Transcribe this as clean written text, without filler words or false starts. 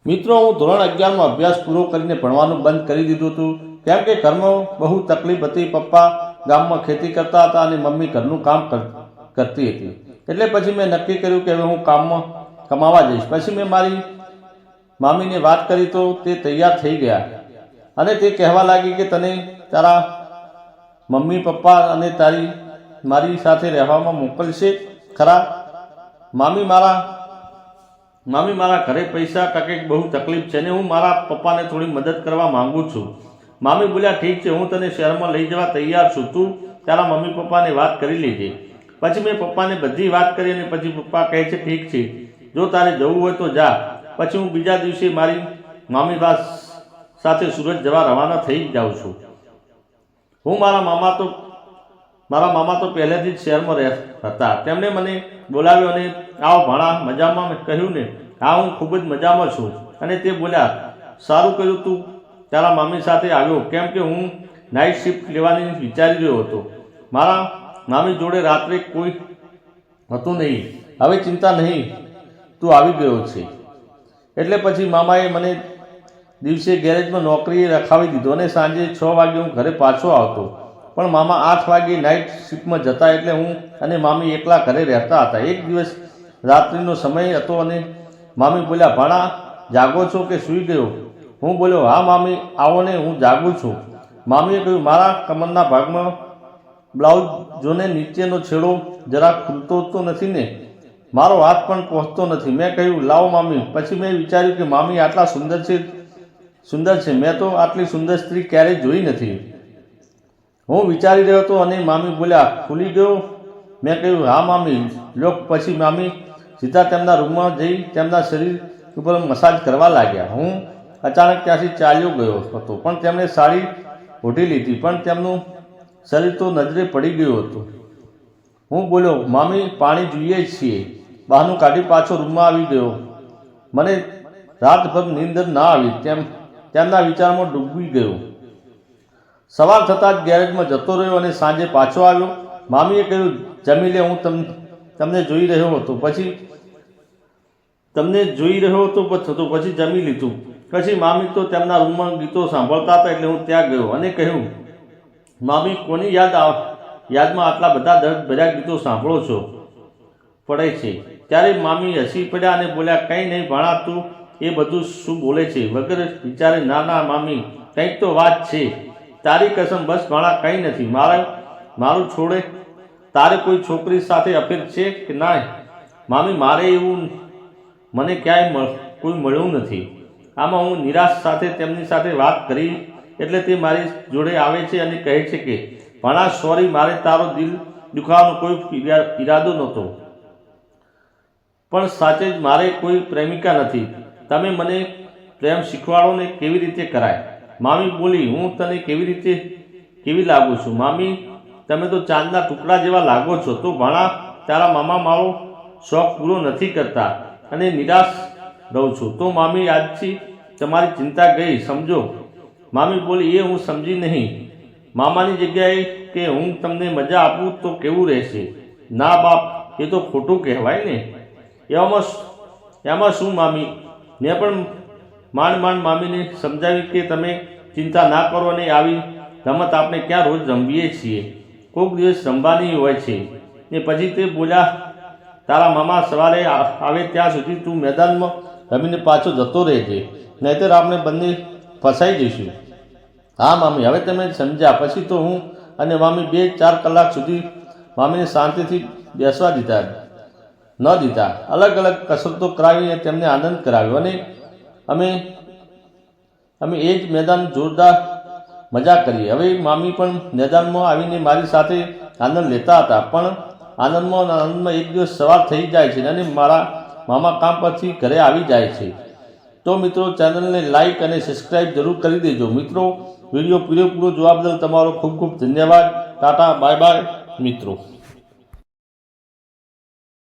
મિત્રો, હું ધોરણ 11માં અભ્યાસ પૂરો કરીને ભણવાનું બંધ કરી દીધું હતું, કેમ કે ઘરમાં બહુ તકલીફ હતી. પપ્પા ગામમાં ખેતી કરતા હતા અને મમ્મી ઘરનું કામ કરતી હતી. એટલે પછી મેં નક્કી કર્યું કે હવે હું કામમાં કમાવા જઈશ. પછી મેં મારી મામીને વાત કરી તો તે તૈયાર થઈ ગયા અને તે કહેવા લાગી કે તને તારા મમ્મી પપ્પા અને મારી સાથે રહેવામાં મોકલશે ખરા? મામી મારા ઘરે પૈસા ટકે બહુ તકલીફ છે ને હું મારા પપ્પાને થોડી મદદ કરવા માંગુ છું. મામી બોલ્યા, ઠીક છે, હું તને શહેરમાં લઈ જવા તૈયાર છું, તું તારા મમ્મી પપ્પાને વાત કરી લેજે. પછી મેં પપ્પાને બધી વાત કરી અને પછી પપ્પા કહે છે, ઠીક છે, જો તારે જવું હોય તો જા. પછી હું બીજા દિવસે મારી મામી સાથે સુરત જવા રવાના થઈ જાઉં છું. મારા મામા તો પહેલેથી જ શહેરમાં હતા. તેમણે મને બોલાવ્યો અને આવો ભણા, મજામાં? મેં કહ્યું ને, હા, હું ખૂબ જ મજામાં છું. અને તે બોલ્યા, સારું કર્યું તું તારા મામી સાથે આવ્યો, કેમ કે હું નાઇટ શિફ્ટ લેવાની વિચારી રહ્યો હતો. મારા મામી જોડે રાત્રે કોઈ હતું નહીં. હવે ચિંતા નહીં, તું આવી ગયો છે. એટલે પછી મામાએ મને દિવસે ગેરેજમાં નોકરીએ રખાવી દીધો અને સાંજે 6 વાગે હું ઘરે પાછો આવતો. પણ મામા 8 વાગે નાઇટ શિફ્ટમાં જતા, એટલે હું અને મામી એકલા ઘરે રહેતા હતા. એક દિવસ રાત્રિનો સમય હતો અને મામી બોલ્યા, ભાણા, જાગો છો કે સૂઈ ગયો? હું બોલ્યો, હા મામી, આવો ને, હું જાગું છું. મામીએ કહ્યું, મારા કમરના ભાગમાં બ્લાઉઝ જોને, નીચેનો છેડો જરા ખુલતો તો નથી ને? મારો હાથ પણ પહોંચતો નથી. મેં કહ્યું, લાવો મામી. પછી મેં વિચાર્યું કે મામી આટલા સુંદર છે, મેં તો આટલી સુંદર સ્ત્રી ક્યારેય જોઈ નથી. હું વિચારી રહ્યો હતો અને મામી બોલ્યા, ખુલી ગયો? મેં કહ્યું, હા મામી. લોક પછી મામી સીધા તેમના રૂમમાં જઈ તેમના શરીર ઉપર મસાજ કરવા લાગ્યા. હું અચાનક ત્યાંથી ચાલ્યો ગયો હતો, પણ તેમણે સાડી ઓઢી લીધી, પણ તેમનું શરીર તો નજરે પડી ગયું હતું. હું બોલ્યો, મામી, પાણી જોઈએ છીએ. બહારનું કાઢી પાછો રૂમમાં આવી ગયો. મને રાતભર નીંદર ના આવી, તેમના વિચારમાં ડૂબી ગયો. સવાર થતાં જ ગેરેજમાં જતો રહ્યો અને સાંજે પાછો આવ્યો. મામીએ કહ્યું, જમી લે, હું તમને જોઈ રહ્યો હતો. પછી જમી લીધું. પછી મામી તો તેમના રૂમમાં ગીતો સાંભળતા હતા, એટલે હું ત્યાં ગયો અને કહ્યું, મામી, કોની યાદમાં આટલા બધા દર્દભર્યા ગીતો સાંભળો છો પડે છે? ત્યારે મામી હસી પડ્યા અને બોલ્યા, કંઈ નહીં ભાણા, તું એ બધું શું બોલે છે વગર વિચારે? ના મામી, કંઈક તો વાત છે, તારી કસમ. બસ ભાણા, કંઈ નથી. મારું છોડે, તારે કોઈ છોકરી સાથે અફેર છે કે ના? મામી, મારે એવું મને ક્યાંય કોઈ મળ્યું નથી. આમાં હું નિરાશ સાથે તેમની સાથે વાત કરી એટલે તે મારી જોડે આવે છે અને કહે છે કે, ભાણા, સોરી, મારે તારો દિલ દુખાવાનો કોઈ ઈરાદો નહોતો, પણ સાચે જ મારે કોઈ પ્રેમિકા નથી. તમે મને પ્રેમ શીખવાડો ને, કેવી રીતે કરાય? મામી બોલી, હું તને કેવી લાગુ છું? મામી, તમે તો ચાંદના ટુકડા જેવા લાગો છો. તો ભાણા, તારા મામા મારો શોખ પૂરો નથી કરતા અને નિરાશ રહું છું. તો મામી, આજથી તમારી ચિંતા ગઈ, સમજો. મામી બોલી, એ હું સમજી નહીં. મામાની જગ્યાએ કે હું તમને મજા આપું તો કેવું રહેશે? ના બાપ, એ તો ખોટું કહેવાય ને. એમાં શું મામી? મેં પણ માંડ મામીને સમજાવી કે તમે ચિંતા ના કરો અને આવી રમત આપણે ક્યાં રોજ રમીએ છીએ, કોઈક દિવસ રમવાની હોય છે. ને પછી તે બોલ્યા, તારા મામા સવારે આવે ત્યાં સુધી તું મેદાનમાં રમીને પાછો જતો રહેજે, નહીંતર આપણે બંને ફસાઈ જઈશું. હા મામી, હવે તમે સમજ્યા. પછી તો હું અને મામી 2-4 કલાક સુધી મામીને શાંતિથી બેસવા ન દીધા. અલગ અલગ કસરતો કરાવીને તેમને આનંદ કરાવ્યો અને અમે એ જ મેદાન જોરદાર મજા કરી. હવે મામી પણ મેદાનમાં આવીને મારી સાથે આનંદ લેતા હતા. પણ આનંદમાં એક દિવસ સવાર થઈ જાય છે અને મારા મામા કામ પરથી ઘરે આવી જાય છે. તો મિત્રો, ચેનલને લાઇક અને સબસ્ક્રાઈબ જરૂર કરી દેજો. મિત્રો, વિડીયો પૂરેપૂરો જોવા બદલ તમારો ખૂબ ખૂબ ધન્યવાદ. ટાટા, બાય બાય મિત્રો.